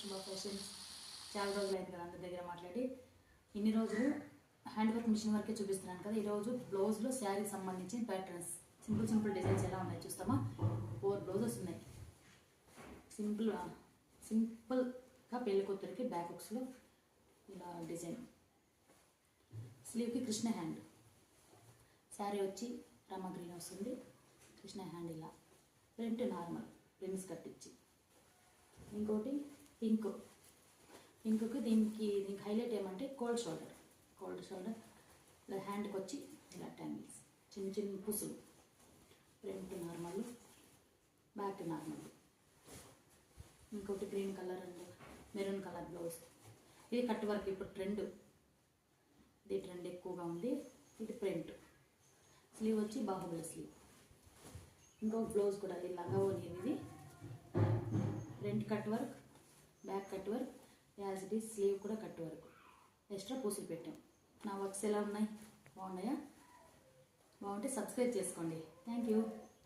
శుభ ఫ్యాషన్స్. చాలా రోజులు అయింది కదా అందరి దగ్గర మాట్లాడి. ఇన్ని రోజులు హ్యాండ్ వర్క్ మిషన్ వర్కే చూపిస్తున్నాను కదా. ఈరోజు బ్లౌజ్లో శారీకి సంబంధించిన ప్యాటర్న్స్, సింపుల్ డిజైన్స్ ఎలా ఉన్నాయి చూస్తామా. 4 బ్లౌజెస్ ఉన్నాయి. సింపుల్గా పెళ్లి కూతురికి బ్యాక్ హుక్స్లో ఇలా డిజైన్. స్లీవ్కి కృష్ణ హ్యాండ్. శారీ వచ్చి రామ గ్రీన్ వస్తుంది, కృష్ణ హ్యాండ్ ఇలా. ప్రింట్ నార్మల్ ప్రింట్స్ కట్టించి. ఇంకోటి పింక్కి దీనికి హైలైట్ ఏమంటే కోల్డ్ షోల్డర్ ఇలా హ్యాండ్కి వచ్చి ఇలా ట్యాంగిల్స్, చిన్న పుసులు. Print normal, back normal. ఇంకోటి green colour and maroon colour blouse. ఇది కట్ వర్క్, ఇప్పుడు ట్రెండ్ ఎక్కువగా ఉంది. ఇది ప్రింట్. స్లీవ్ వచ్చి బాహుబలి స్లీవ్. ఇంకొక బ్లౌజ్ కూడా ఇలాగా ఓని. ఇది front cut work, back cut work, as it is. Sleeve కూడా కట్ వర్క్, ఎక్స్ట్రా పూసులు పెట్టాం. నా వర్క్స్ ఎలా ఉన్నాయి? బాగున్నాయా? బాగుంటే సబ్స్క్రైబ్ చేసుకోండి. Thank you.